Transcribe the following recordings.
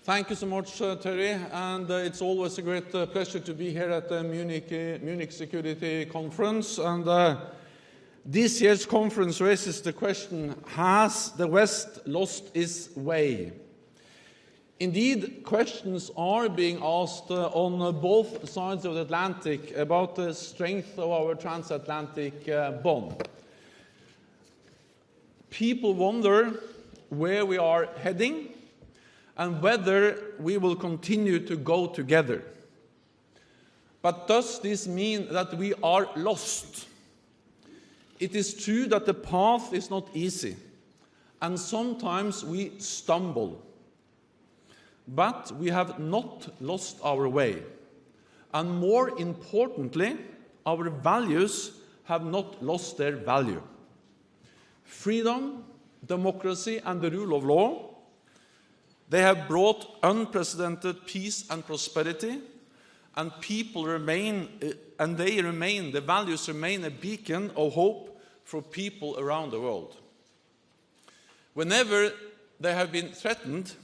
Thank you so much, Terry, and it's always a great pleasure to be here at the Munich Security Conference. And this year's conference raises the question, has the West lost its way? Indeed, questions are being asked on both sides of the Atlantic about the strength of our transatlantic bond. People wonder where we are heading and whether we will continue to go together. But does this mean that we are lost? It is true that the path is not easy, and sometimes we stumble. But we have not lost our way. And more importantly, our values have not lost their value. Freedom, democracy, and the rule of law, they have brought unprecedented peace and prosperity, and the values remain a beacon of hope for people around the world. Whenever they have been threatened,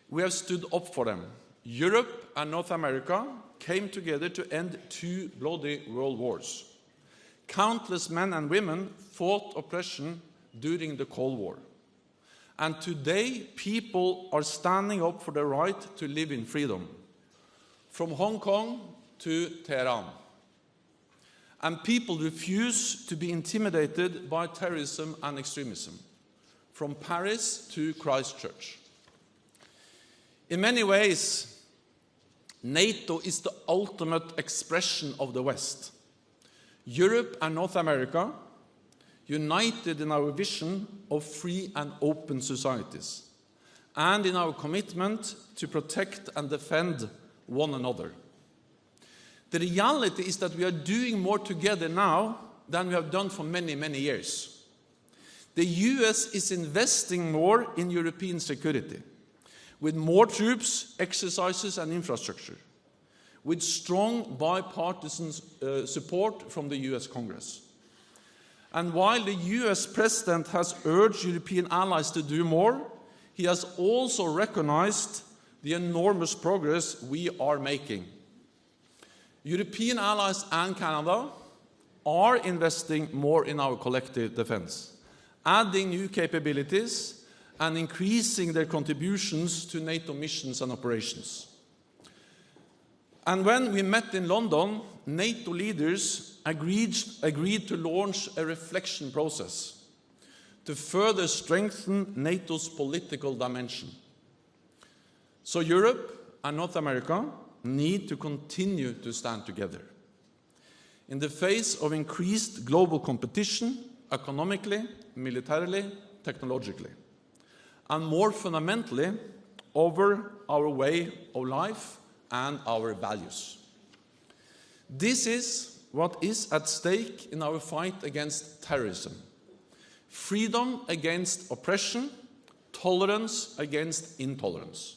we have stood up for them. Europe and North America came together to end 2 bloody world wars. Countless men and women fought oppression during the Cold War. And today, people are standing up for the right to live in freedom, from Hong Kong to Tehran. And people refuse to be intimidated by terrorism and extremism, from Paris to Christchurch. In many ways, NATO is the ultimate expression of the West. Europe and North America, united in our vision of free and open societies, and in our commitment to protect and defend one another. The reality is that we are doing more together now than we have done for many, many years. The US is investing more in European security, with more troops, exercises, and infrastructure, with strong bipartisan support from the US Congress. And while the US President has urged European allies to do more, he has also recognized the enormous progress we are making. European allies and Canada are investing more in our collective defense, adding new capabilities and increasing their contributions to NATO missions and operations. And when we met in London, NATO leaders agreed to launch a reflection process to further strengthen NATO's political dimension. So Europe and North America need to continue to stand together in the face of increased global competition, economically, militarily, technologically, and more fundamentally, over our way of life and our values. This is what is at stake in our fight against terrorism. Freedom against oppression, tolerance against intolerance.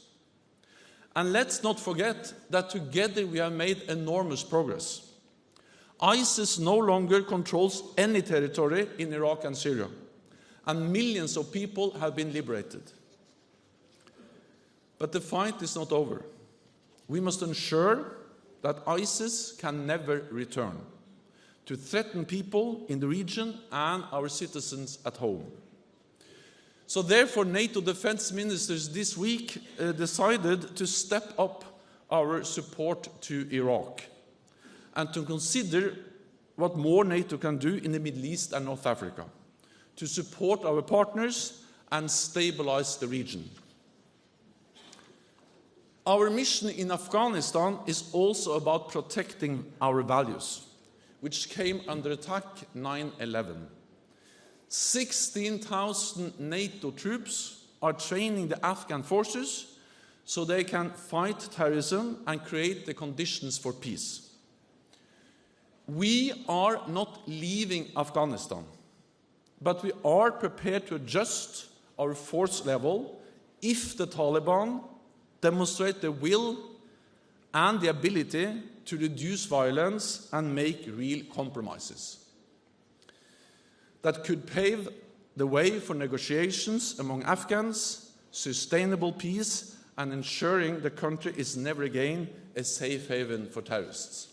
And let's not forget that together we have made enormous progress. ISIS no longer controls any territory in Iraq and Syria, and millions of people have been liberated. But the fight is not over. We must ensure that ISIS can never return to threaten people in the region and our citizens at home. So therefore, NATO defense ministers this week decided to step up our support to Iraq and to consider what more NATO can do in the Middle East and North Africa to support our partners and stabilize the region. Our mission in Afghanistan is also about protecting our values, which came under attack 9/11. 16,000 NATO troops are training the Afghan forces so they can fight terrorism and create the conditions for peace. We are not leaving Afghanistan, but we are prepared to adjust our force level if the Taliban demonstrate the will and the ability to reduce violence and make real compromises that could pave the way for negotiations among Afghans, sustainable peace, and ensuring the country is never again a safe haven for terrorists.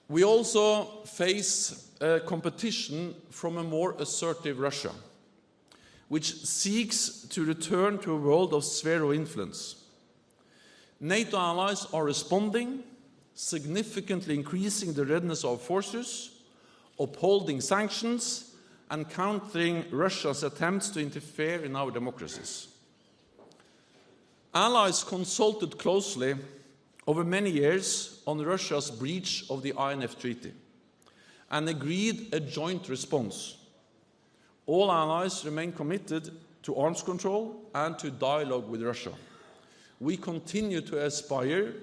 We also face competition from a more assertive Russia, which seeks to return to a world of sphere of influence. NATO allies are responding, significantly increasing the readiness of forces, upholding sanctions, and countering Russia's attempts to interfere in our democracies. Allies consulted closely over many years on Russia's breach of the INF Treaty and agreed a joint response. All allies remain committed to arms control and to dialogue with Russia. We continue to aspire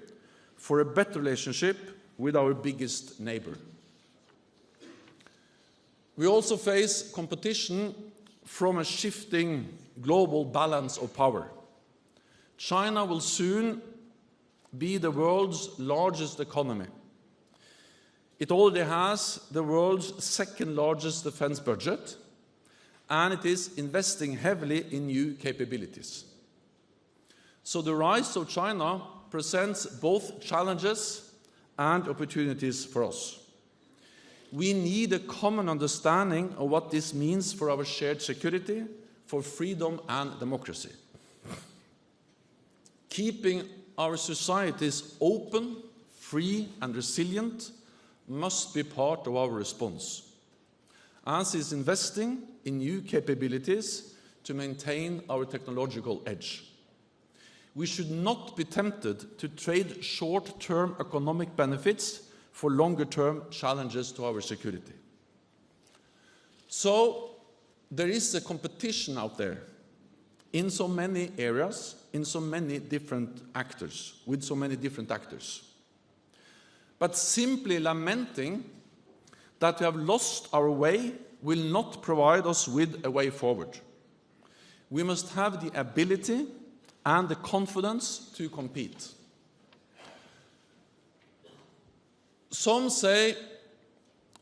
for a better relationship with our biggest neighbor. We also face competition from a shifting global balance of power. China will soon be the world's largest economy. It already has the world's second largest defense budget, and it is investing heavily in new capabilities. So the rise of China presents both challenges and opportunities for us. We need a common understanding of what this means for our shared security, for freedom and democracy. Keeping our societies open, free and resilient must be part of our response, as is investing in new capabilities to maintain our technological edge. We should not be tempted to trade short-term economic benefits for longer-term challenges to our security. So there is a competition out there in so many areas, in so many different actors, with so many different actors. But simply lamenting that we have lost our way will not provide us with a way forward. We must have the ability and the confidence to compete. Some say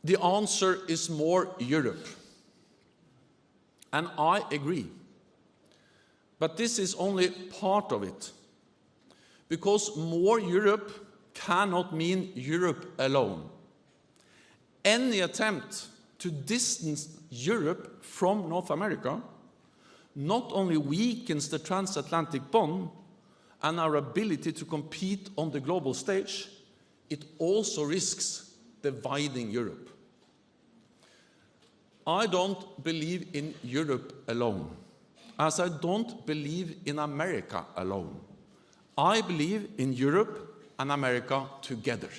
the answer is more Europe, and I agree. But this is only part of it, because more Europe cannot mean Europe alone. Any attempt to distance Europe from North America not only weakens the transatlantic bond and our ability to compete on the global stage, it also risks dividing Europe. I don't believe in Europe alone, as I don't believe in America alone. I believe in Europe and America together.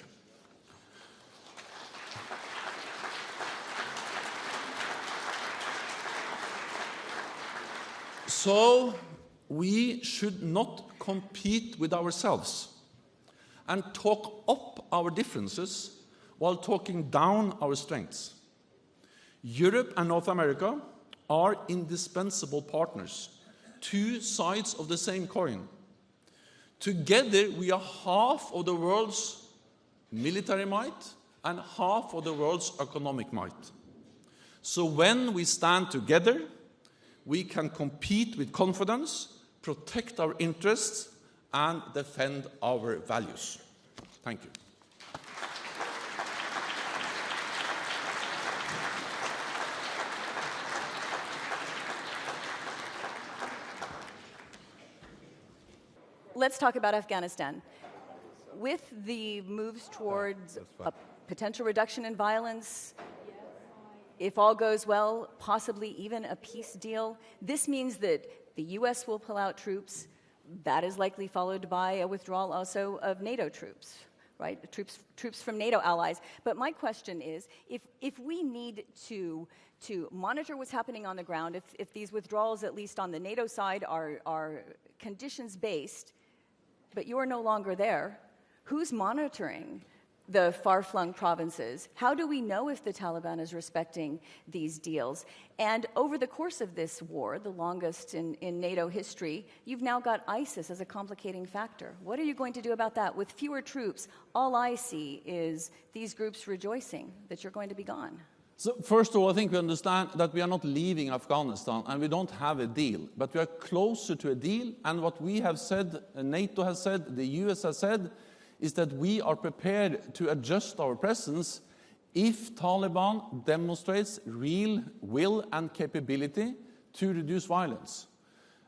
So we should not compete with ourselves and talk up our differences while talking down our strengths. Europe and North America are indispensable partners, two sides of the same coin. Together, we are half of the world's military might and half of the world's economic might. So when we stand together, we can compete with confidence, protect our interests, and defend our values. Thank you. Let's talk about Afghanistan. With the moves towards a potential reduction in violence, if all goes well, possibly even a peace deal, this means that the U.S. will pull out troops. That is likely followed by a withdrawal also of NATO troops, right? Troops from NATO allies. But my question is, if we need to monitor what's happening on the ground, if these withdrawals, at least on the NATO side, are conditions-based, but you are no longer there, who's monitoring the far-flung provinces? How do we know if the Taliban is respecting these deals? And over the course of this war, the longest in NATO history, you've now got ISIS as a complicating factor. What are you going to do about that? With fewer troops, all I see is these groups rejoicing that you're going to be gone. So first of all, I think we understand that we are not leaving Afghanistan and we don't have a deal, but we are closer to a deal. And what we have said, NATO has said, the US has said, is that we are prepared to adjust our presence if Taliban demonstrates real will and capability to reduce violence.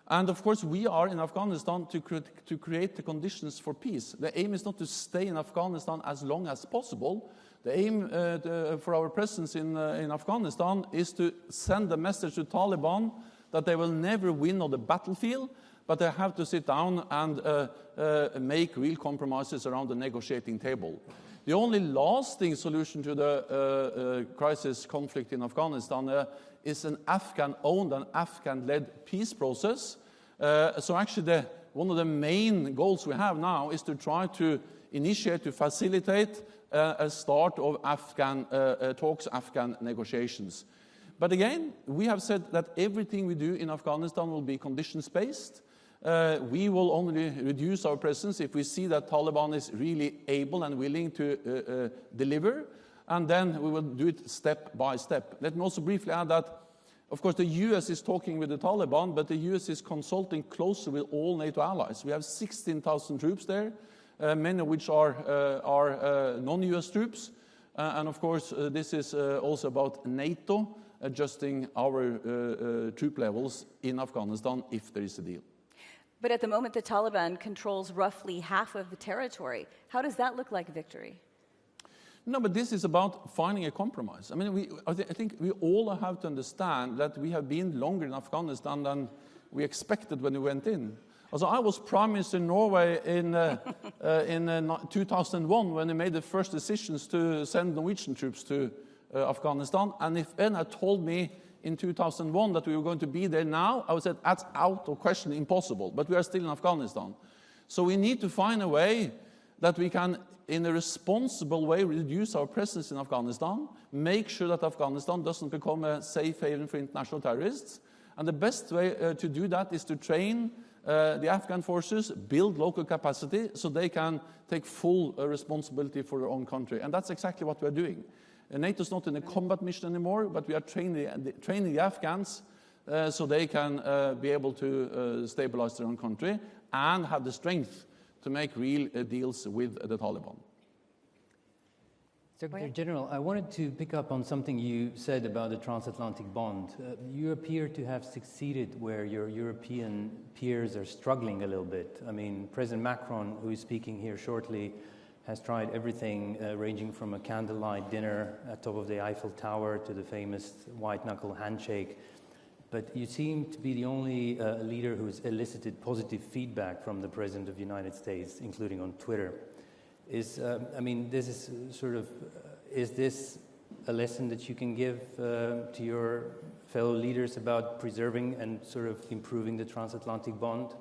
And of course, we are in Afghanistan to create the conditions for peace. The aim is not to stay in Afghanistan as long as possible. The aim for our presence in Afghanistan is to send a message to Taliban that they will never win on the battlefield, but they have to sit down and make real compromises around the negotiating table. The only lasting solution to the crisis conflict in Afghanistan is an Afghan-owned and Afghan-led peace process. So actually, one of the main goals we have now is to try to initiate, to facilitate a start of Afghan talks, Afghan negotiations. But again, we have said that everything we do in Afghanistan will be conditions-based. We will only reduce our presence if we see that Taliban is really able and willing to deliver, and then we will do it step by step. Let me also briefly add that, of course, the US is talking with the Taliban, but the US is consulting closely with all NATO allies. We have 16,000 troops there, many of which are non-US troops. And of course, this is also about NATO adjusting our troop levels in Afghanistan if there is a deal. But at the moment, the Taliban controls roughly half of the territory. How does that look like victory? No, but this is about finding a compromise. I mean, I think we all have to understand that we have been longer in Afghanistan than we expected when we went in. Also, I was Prime Minister in Norway in 2001 when they made the first decisions to send Norwegian troops to Afghanistan. And if Erna had told me in 2001 that we were going to be there now, I would say that's out of question, impossible. But we are still in Afghanistan. So we need to find a way that we can, in a responsible way, reduce our presence in Afghanistan, make sure that Afghanistan doesn't become a safe haven for international terrorists. And the best way to do that is to train the Afghan forces, build local capacity so they can take full responsibility for their own country. And that's exactly what we're doing. NATO is not in a combat mission anymore, but we are training the Afghans so they can be able to stabilize their own country and have the strength to make real deals with the Taliban. Secretary General, I wanted to pick up on something you said about the transatlantic bond. You appear to have succeeded where your European peers are struggling a little bit. I mean, President Macron, who is speaking here shortly, has tried everything ranging from a candlelight dinner at top of the Eiffel Tower to the famous white-knuckle handshake. But you seem to be the only leader who has elicited positive feedback from the President of the United States, including on Twitter. Is this a lesson that you can give to your fellow leaders about preserving and sort of improving the transatlantic bond?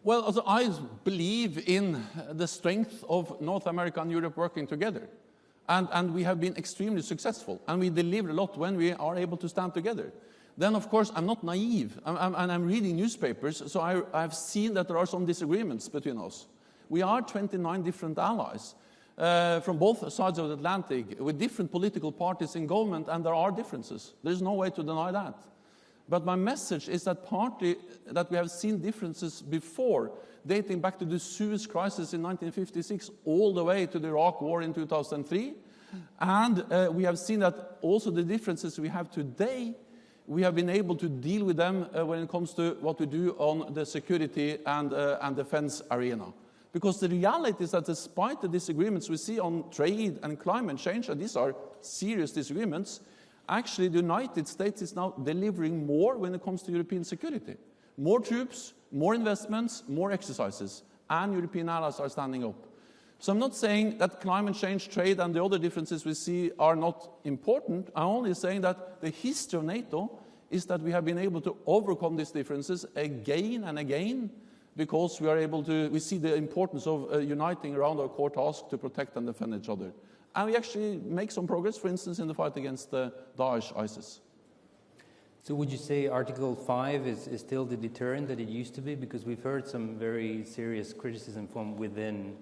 Well, also, I believe in the strength of North America and Europe working together. And we have been extremely successful. And we deliver a lot when we are able to stand together. Then, of course, I'm not naive. I'm reading newspapers, so I've seen that there are some disagreements between us. We are 29 different allies from both sides of the Atlantic with different political parties in government, and there are differences. There's no way to deny that. But my message is that partly that we have seen differences before, dating back to the Suez Crisis in 1956 all the way to the Iraq War in 2003. And we have seen that also the differences we have today, we have been able to deal with them when it comes to what we do on the security and defense arena. Because the reality is that despite the disagreements we see on trade and climate change, and these are serious disagreements, actually the United States is now delivering more when it comes to European security. More troops, more investments, more exercises, and European allies are standing up. So I'm not saying that climate change, trade, and the other differences we see are not important. I'm only saying that the history of NATO is that we have been able to overcome these differences again and again, because we see the importance of uniting around our core task to protect and defend each other. And we actually make some progress, for instance, in the fight against Daesh, ISIS. So would you say Article 5 is still the deterrent that it used to be? Because we've heard some very serious criticism from within,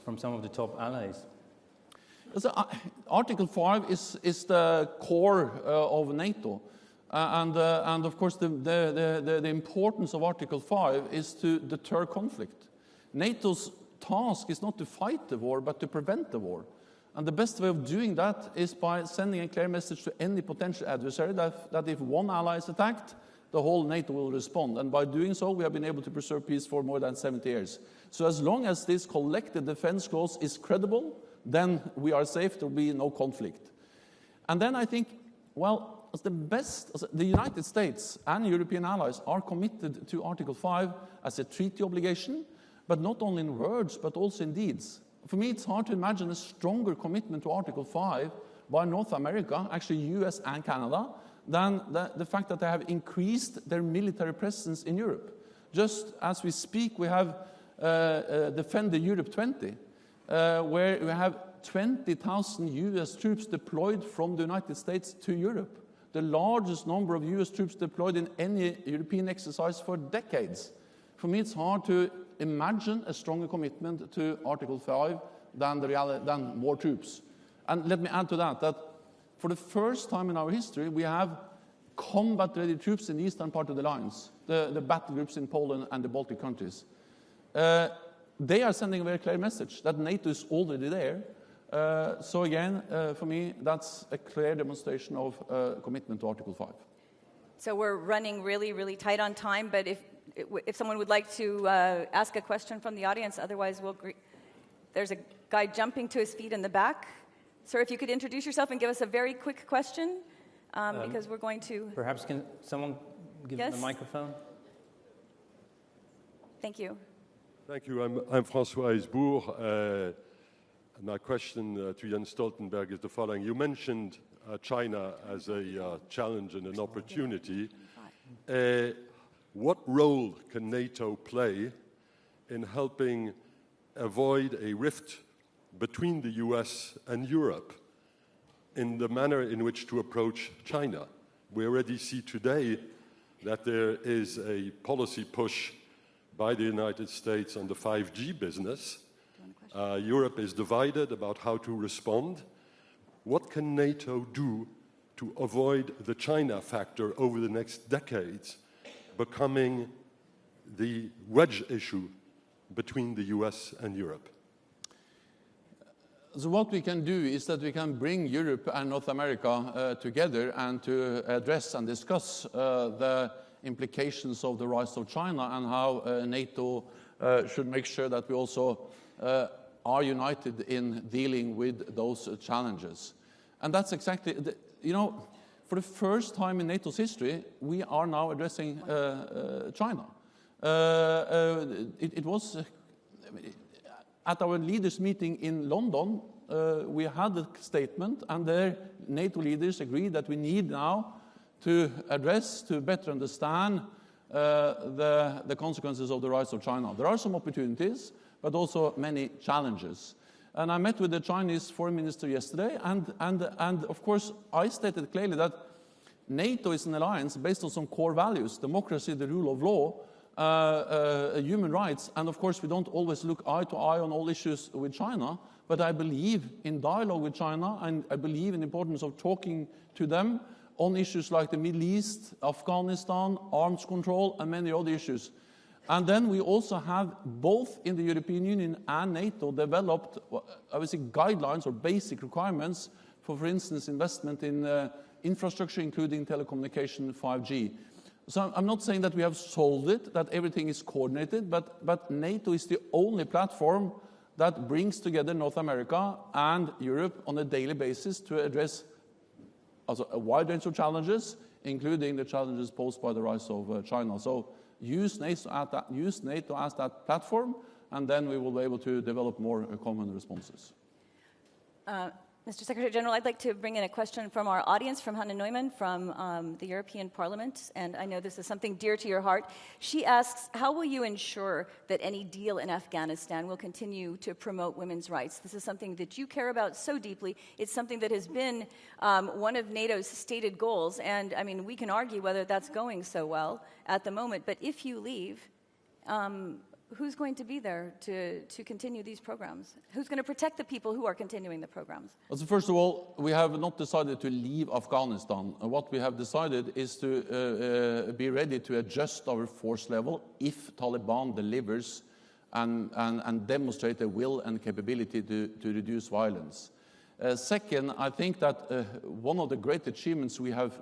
from some of the top allies. So, Article 5 is the core of NATO. And of course, the importance of Article 5 is to deter conflict. NATO's task is not to fight the war, but to prevent the war. And the best way of doing that is by sending a clear message to any potential adversary that if one ally is attacked, the whole NATO will respond. And by doing so, we have been able to preserve peace for more than 70 years. So as long as this collective defense clause is credible, then we are safe, there will be no conflict. And then I think, well, the United States and European allies are committed to Article 5 as a treaty obligation, but not only in words, but also in deeds. For me, it's hard to imagine a stronger commitment to Article 5 by North America, actually US and Canada, than the fact that they have increased their military presence in Europe. Just as we speak, we have Defender Europe 20, where we have 20,000 US troops deployed from the United States to Europe, the largest number of US troops deployed in any European exercise for decades. For me, it's hard to imagine a stronger commitment to Article 5 than more troops. And let me add to that for the first time in our history, we have combat-ready troops in the eastern part of the lines, the battle groups in Poland and the Baltic countries. They are sending a very clear message that NATO is already there. So again, for me, that's a clear demonstration of commitment to Article 5. So we're running really, really tight on time, but if someone would like to ask a question from the audience, otherwise there's a guy jumping to his feet in the back. Sir, if you could introduce yourself and give us a very quick question, because we're going to... Perhaps can someone give the microphone? Thank you. Thank you. I'm François Hesbourg. My question to Jens Stoltenberg is the following. You mentioned China as a challenge and an opportunity. What role can NATO play in helping avoid a rift between the US and Europe in the manner in which to approach China? We already see today that there is a policy push by the United States on the 5G business. Europe is divided about how to respond. What can NATO do to avoid the China factor over the next decades becoming the wedge issue between the US and Europe? So what we can do is that we can bring Europe and North America together and to address and discuss the implications of the rise of China and how NATO should make sure that we also are united in dealing with those challenges. And that's exactly, for the first time in NATO's history, we are now addressing China. It was at our leaders' meeting in London, we had a statement, and their NATO leaders agreed that we need now to address, to better understand the consequences of the rise of China. There are some opportunities, but also many challenges. And I met with the Chinese foreign minister yesterday, and of course I stated clearly that NATO is an alliance based on some core values: democracy, the rule of law, human rights, and of course we don't always look eye to eye on all issues with China, but I believe in dialogue with China, and I believe in the importance of talking to them on issues like the Middle East, Afghanistan, arms control, and many other issues. And then we also have, both in the European Union and NATO, developed, I would say, guidelines or basic requirements for instance, investment in infrastructure, including telecommunication 5G. So I'm not saying that we have solved it, that everything is coordinated, but NATO is the only platform that brings together North America and Europe on a daily basis to address also a wide range of challenges, including the challenges posed by the rise of China. So use NATO as that platform, and then we will be able to develop more common responses. Mr. Secretary General, I'd like to bring in a question from our audience, from Hannah Neumann from the European Parliament, and I know this is something dear to your heart. She asks, how will you ensure that any deal in Afghanistan will continue to promote women's rights? This is something that you care about so deeply. It's something that has been one of NATO's stated goals, and I mean, we can argue whether that's going so well at the moment, but if you leave, who's going to be there to continue these programs? Who's going to protect the people who are continuing the programs? Well, so first of all, we have not decided to leave Afghanistan. What we have decided is to be ready to adjust our force level if Taliban delivers and demonstrate a will and capability to reduce violence. Second, I think that one of the great achievements we have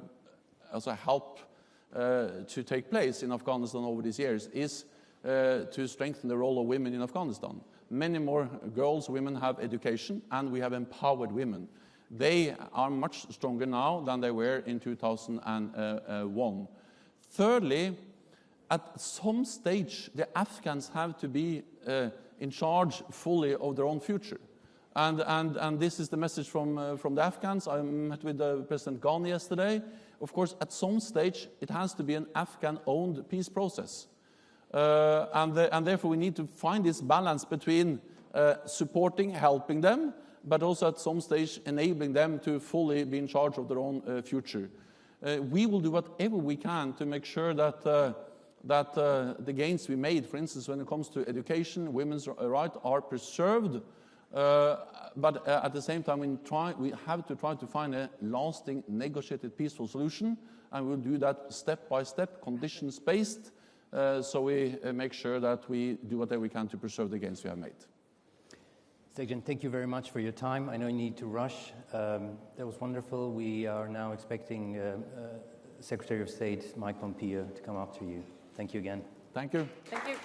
as a help to take place in Afghanistan over these years is to strengthen the role of women in Afghanistan. Many more girls, women have education, and we have empowered women. They are much stronger now than they were in 2001. Thirdly, at some stage, the Afghans have to be in charge fully of their own future. And this is the message from the Afghans. I met with President Ghani yesterday. Of course, at some stage, it has to be an Afghan-owned peace process. And therefore, we need to find this balance between supporting, helping them, but also at some stage enabling them to fully be in charge of their own future. We will do whatever we can to make sure that the gains we made, for instance, when it comes to education, women's rights, are preserved. But at the same time, we have to try to find a lasting, negotiated, peaceful solution, and we'll do that step by step, conditions-based, so we make sure that we do whatever we can to preserve the gains we have made. Sergeant, thank you very much for your time. I know you need to rush. That was wonderful. We are now expecting Secretary of State Mike Pompeo to come after you. Thank you again. Thank you. Thank you.